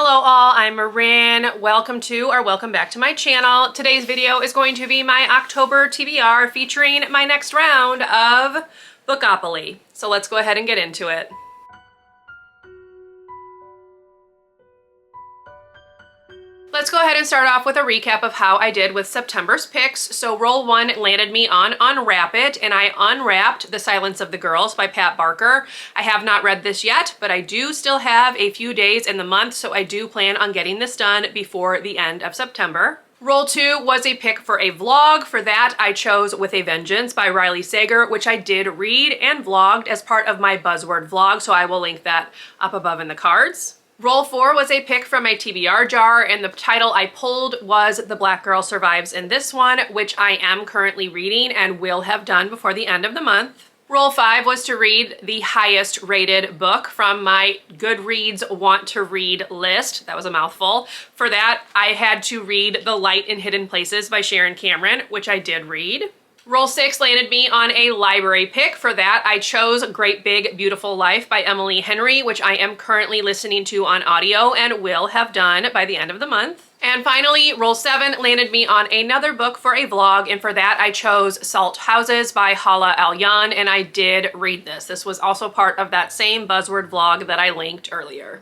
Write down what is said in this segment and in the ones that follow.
Hello all, I'm Marin. Welcome to or welcome back to my channel. Today's video is going to be my October TBR featuring my next round of Bookopoly. So let's go ahead and get into it. Let's go ahead and start off with a recap of how I did with September's picks. So roll one landed me on Unwrap It, and I unwrapped The Silence of the Girls by Pat Barker. I have not read this yet, but I do still have a few days in the month, so I do plan on getting this done before the end of September. Roll two was a pick for a vlog. For that, I chose With a Vengeance by Riley Sager, which I did read and vlogged as part of my buzzword vlog, so I will link that up above in the cards. Roll four was a pick from my TBR jar, and the title I pulled was The Black Girl Survives in this one, which I am currently reading and will have done before the end of the month. Roll five was to read the highest rated book from my Goodreads Want to Read list. That was a mouthful. For that, I had to read The Light in Hidden Places by Sharon Cameron, which I did read. Roll six landed me on a library pick. For that, I chose Great Big Beautiful Life by Emily Henry, which I am currently listening to on audio and will have done by the end of the month. And finally, roll seven landed me on another book for a vlog, and for that I chose Salt Houses by Hala Al-Yan, and I did read this. This was also part of that same buzzword vlog that I linked earlier.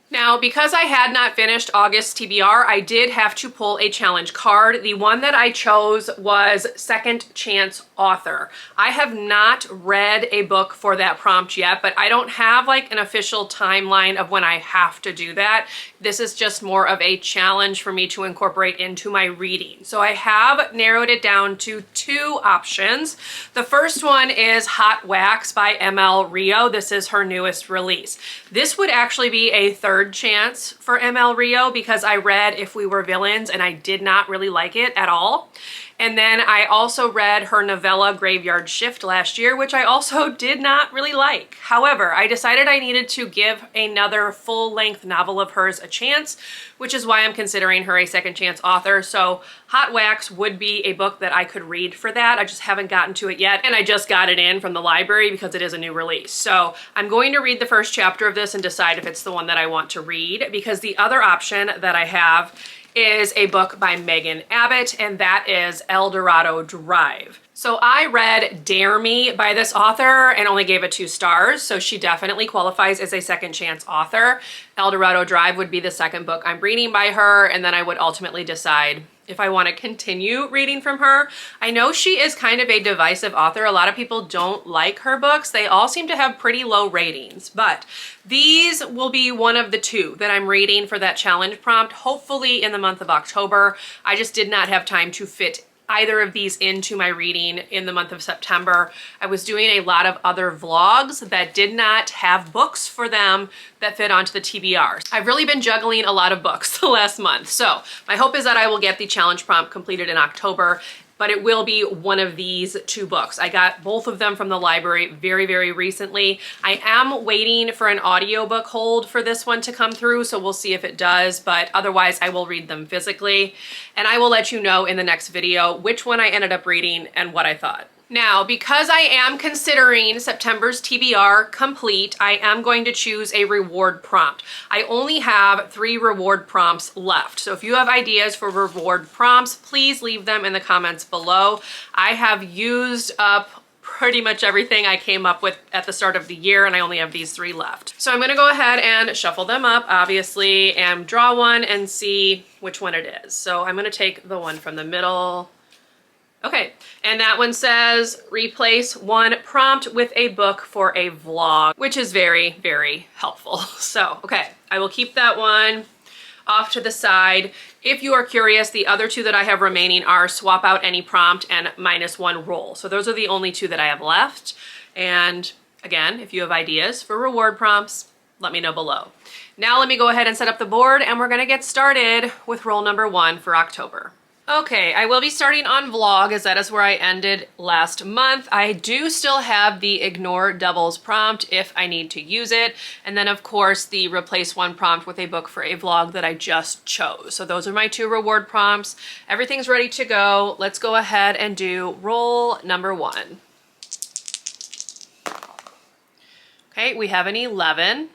Now, because I had not finished August TBR, I did have to pull a challenge card. The one that I chose was Second Chance Author. I have not read a book for that prompt yet, but I don't have like an official timeline of when I have to do that. This is just more of a challenge for me to incorporate into my reading. So I have narrowed it down to two options. The first one is Hot Wax by ML Rio. This is her newest release. This would actually be a third chance for ML Rio because I read If We Were Villains and I did not really like it at all. And then I also read her novella Graveyard Shift last year, which I also did not really like. However, I decided I needed to give another full-length novel of hers a chance, which is why I'm considering her a second chance author. So Hot Wax would be a book that I could read for that. I just haven't gotten to it yet, and I just got it in from the library because it is a new release. So I'm going to read the first chapter of this and decide if it's the one that I want to read, because the other option that I have is a book by Megan Abbott, and that is El Dorado Drive. So I read Dare Me by this author and only gave it 2 stars, so she definitely qualifies as a second chance author. El Dorado Drive would be the second book I'm reading by her, and then I would ultimately decide if I want to continue reading from her. I know she is kind of a divisive author. A lot of people don't like her books. They all seem to have pretty low ratings, but these will be one of the 2 that I'm reading for that challenge prompt, hopefully in the month of October. I just did not have time to fit either of these into my reading in the month of September. I was doing a lot of other vlogs that did not have books for them that fit onto the TBR. I've really been juggling a lot of books the last month. So my hope is that I will get the challenge prompt completed in October, but it will be one of these 2 books. I got both of them from the library very, very recently. I am waiting for an audiobook hold for this one to come through, so we'll see if it does, but otherwise I will read them physically. And I will let you know in the next video which one I ended up reading and what I thought. Now, because I am considering September's TBR complete, I am going to choose a reward prompt. I only have 3 reward prompts left. So if you have ideas for reward prompts, please leave them in the comments below. I have used up pretty much everything I came up with at the start of the year, and I only have these 3 left. So I'm gonna go ahead and shuffle them up, obviously, and draw one and see which one it is. So I'm gonna take the one from the middle. Okay, and that one says replace one prompt with a book for a vlog, which is very, very helpful. So, okay, I will keep that one off to the side. If you are curious, the other 2 that I have remaining are swap out any prompt and -1 roll. So those are the only 2 that I have left. And again, if you have ideas for reward prompts, let me know below. Now let me go ahead and set up the board, and we're gonna get started with roll number 1 for October. Okay, I will be starting on vlog as that is where I ended last month. I do still have the ignore doubles prompt if I need to use it. And then of course the replace one prompt with a book for a vlog that I just chose. So those are my 2 reward prompts. Everything's ready to go. Let's go ahead and do roll number 1. Okay, we have an 11.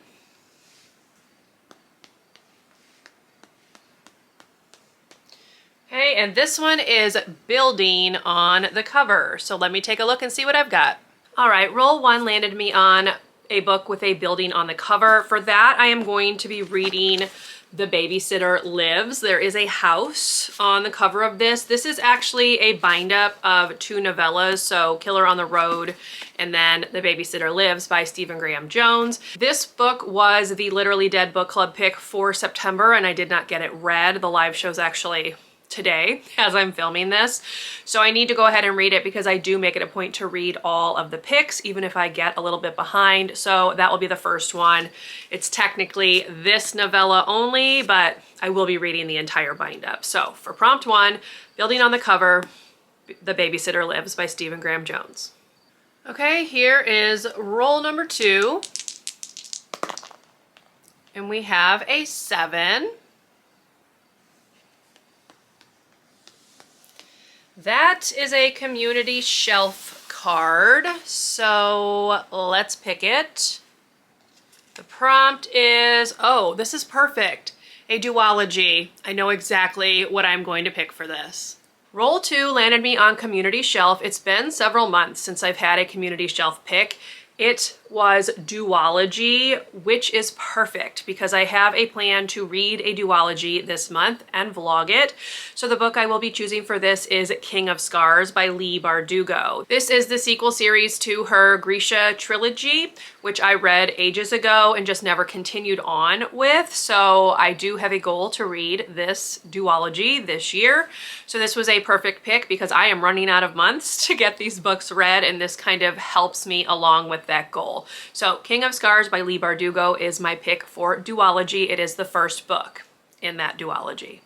Okay, and this one is building on the cover. So let me take a look and see what I've got. All right, roll 1 landed me on a book with a building on the cover. For that, I am going to be reading The Babysitter Lives. There is a house on the cover of this. This is actually a bind up of 2 novellas, so Killer on the Road and then The Babysitter Lives by Stephen Graham Jones. This book was the Literally Dead book club pick for September, and I did not get it read. The live show's actually today as I'm filming this. So I need to go ahead and read it because I do make it a point to read all of the picks, even if I get a little bit behind. So that will be the first one. It's technically this novella only, but I will be reading the entire bind up. So for prompt 1, building on the cover, The Babysitter Lives by Stephen Graham Jones. Okay, here is roll number 2. And we have a 7. That is a community shelf card, so let's pick it. The prompt is, oh, this is perfect. A duology. I know exactly what I'm going to pick for this. Roll 2 landed me on community shelf. It's been several months since I've had a community shelf pick. It was duology, which is perfect because I have a plan to read a duology this month and vlog it. So the book I will be choosing for this is King of Scars by Leigh Bardugo. This is the sequel series to her Grisha trilogy, which I read ages ago and just never continued on with. So I do have a goal to read this duology this year. So this was a perfect pick because I am running out of months to get these books read, and this kind of helps me along with that goal. So King of Scars by Leigh Bardugo is my pick for duology. It is the first book in that duology.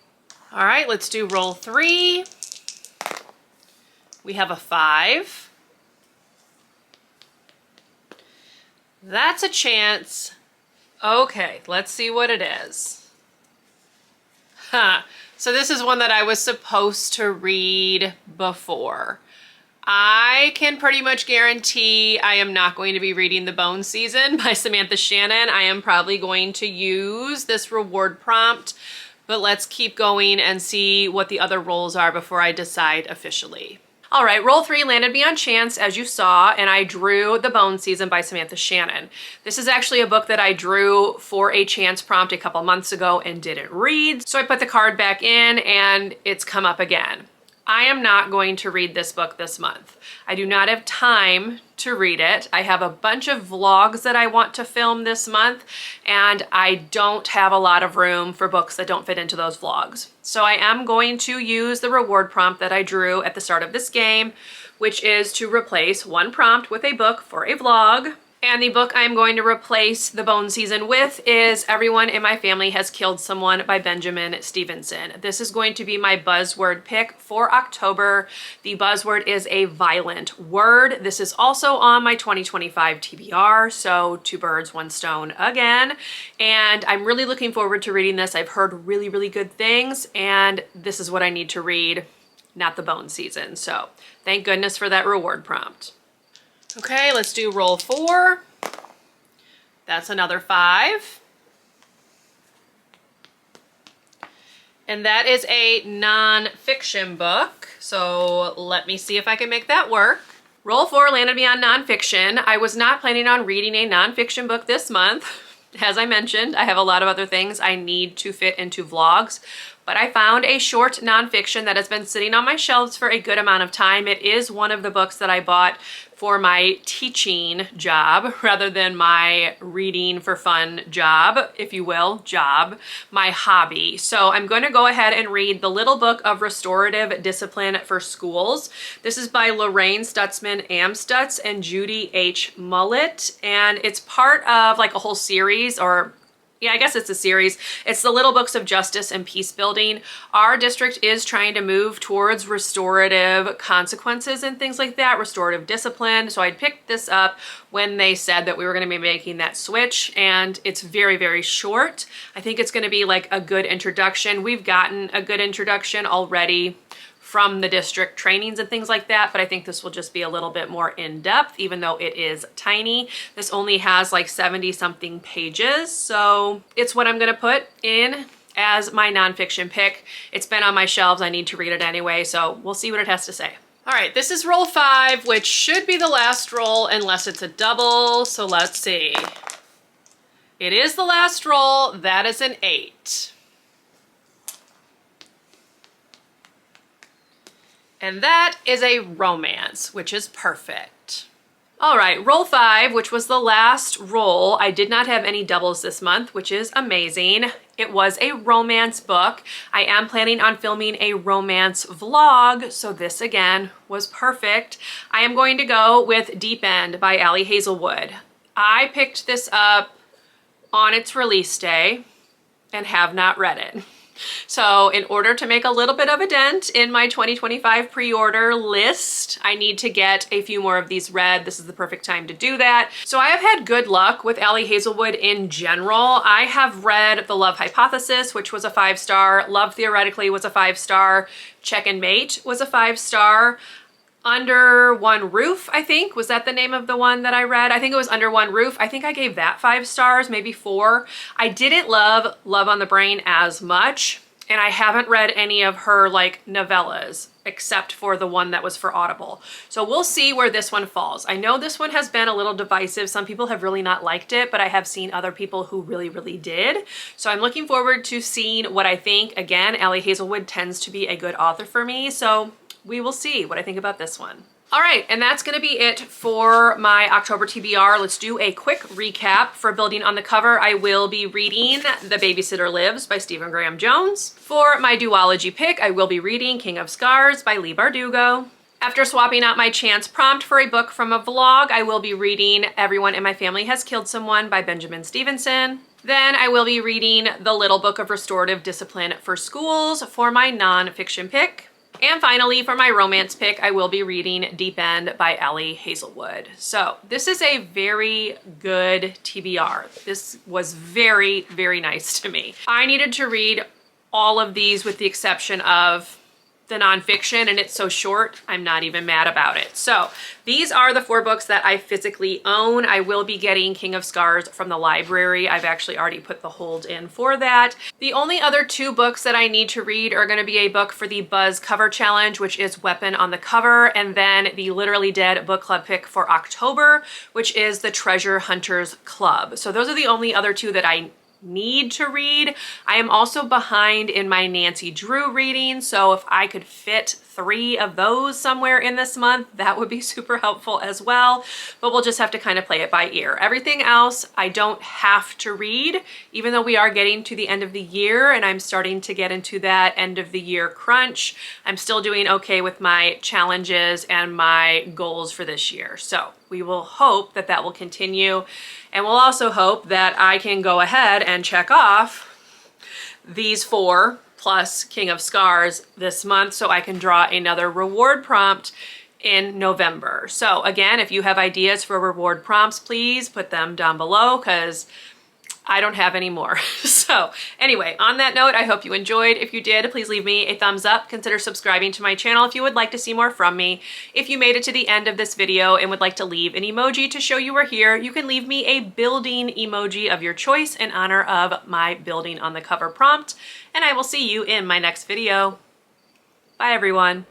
All right, let's do roll 3. We have a 5. That's a chance. Okay, let's see what it is. So this is one that I was supposed to read before. I can pretty much guarantee I am not going to be reading The Bone Season by Samantha Shannon. I am probably going to use this reward prompt, but let's keep going and see what the other rolls are before I decide officially. All right, roll 3 landed me on chance, as you saw, and I drew The Bone Season by Samantha Shannon. This is actually a book that I drew for a chance prompt a couple months ago and didn't read, so I put the card back in and it's come up again. I am not going to read this book this month. I do not have time to read it. I have a bunch of vlogs that I want to film this month, and I don't have a lot of room for books that don't fit into those vlogs. So I am going to use the reward prompt that I drew at the start of this game, which is to replace one prompt with a book for a vlog. And the book I'm going to replace The Bone Season with is Everyone in My Family Has Killed Someone by Benjamin Stevenson. This is going to be my buzzword pick for October. The buzzword is a violent word. This is also on my 2025 TBR, so 2 birds, 1 stone again. And I'm really looking forward to reading this. I've heard really, really good things, and this is what I need to read, not The Bone Season. So thank goodness for that reward prompt. Okay, let's do roll 4. That's another 5. And that is a nonfiction book. So let me see if I can make that work. Roll 4 landed me on nonfiction. I was not planning on reading a nonfiction book this month. As I mentioned, I have a lot of other things I need to fit into vlogs, but I found a short nonfiction that has been sitting on my shelves for a good amount of time. It is one of the books that I bought for my teaching job rather than my reading for fun job, if you will, my hobby. So I'm going to go ahead and read The Little Book of Restorative Discipline for Schools. This is by Lorraine Stutzman-Amstutz and Judy H. Mullett, and it's part of like a whole series, or yeah, I guess it's a series. It's the Little Books of Justice and Peace Building. Our district is trying to move towards restorative consequences and things like that, restorative discipline. So I picked this up when they said that we were going to be making that switch, and it's very, very short. I think it's going to be like a good introduction. We've gotten a good introduction already from the district trainings and things like that, but I think this will just be a little bit more in-depth, even though it is tiny. This only has like 70 something pages, so it's what I'm gonna put in as my nonfiction pick. It's been on my shelves. I need to read it anyway, so we'll see what it has to say. All right, this is roll 5, which should be the last roll unless it's a double, so let's see. It is the last roll. That is an 8. And that is a romance, which is perfect. All right, roll 5, which was the last roll. I did not have any doubles this month, which is amazing. It was a romance book. I am planning on filming a romance vlog, so this again was perfect. I am going to go with Deep End by Ali Hazelwood. I picked this up on its release day and have not read it. So in order to make a little bit of a dent in my 2025 pre-order list, I need to get a few more of these read. This is the perfect time to do that. So I have had good luck with Ali Hazelwood in general. I have read The Love Hypothesis, which was a 5-star. Love Theoretically was a 5-star. Check and Mate was a 5-star. Under One Roof, I think. Was that the name of the one that I read? I think it was Under One Roof. I think I gave that 5 stars, maybe 4. I didn't love Love on the Brain as much, and I haven't read any of her like novellas except for the one that was for Audible. So we'll see where this one falls. I know this one has been a little divisive. Some people have really not liked it, but I have seen other people who really, really did. So I'm looking forward to seeing what I think. Again, Ali Hazelwood tends to be a good author for me, so we will see what I think about this one. All right, and that's gonna be it for my October TBR. Let's do a quick recap. For Building on the Cover, I will be reading The Babysitter Lives by Stephen Graham Jones. For my duology pick, I will be reading King of Scars by Leigh Bardugo. After swapping out my chance prompt for a book from a vlog, I will be reading Everyone in My Family Has Killed Someone by Benjamin Stevenson. Then I will be reading The Little Book of Restorative Discipline for Schools for my nonfiction pick. And finally, for my romance pick, I will be reading Deep End by Ali Hazelwood. So this is a very good TBR. This was very, very nice to me. I needed to read all of these with the exception of the nonfiction, and it's so short, I'm not even mad about it. So these are the 4 books that I physically own. I will be getting King of Scars from the library. I've actually already put the hold in for that. The only other 2 books that I need to read are gonna be a book for the Buzz Cover Challenge, which is Weapon on the Cover, and then the Literally Dead book club pick for October, which is the Treasure Hunters Club. So those are the only other 2 that I need to read. I am also behind in my Nancy Drew reading, so if I could fit 3 of those somewhere in this month, that would be super helpful as well, but we'll just have to kind of play it by ear. Everything else I don't have to read, even though we are getting to the end of the year and I'm starting to get into that end of the year crunch. I'm still doing okay with my challenges and my goals for this year. So we will hope that that will continue, and we'll also hope that I can go ahead and check off these 4 plus King of Scars this month so I can draw another reward prompt in November. So again, if you have ideas for reward prompts, please put them down below because I don't have any more. So anyway, on that note, I hope you enjoyed. If you did, please leave me a thumbs up. Consider subscribing to my channel if you would like to see more from me. If you made it to the end of this video and would like to leave an emoji to show you were here, you can leave me a building emoji of your choice in honor of my Building on the Cover prompt. And I will see you in my next video. Bye everyone.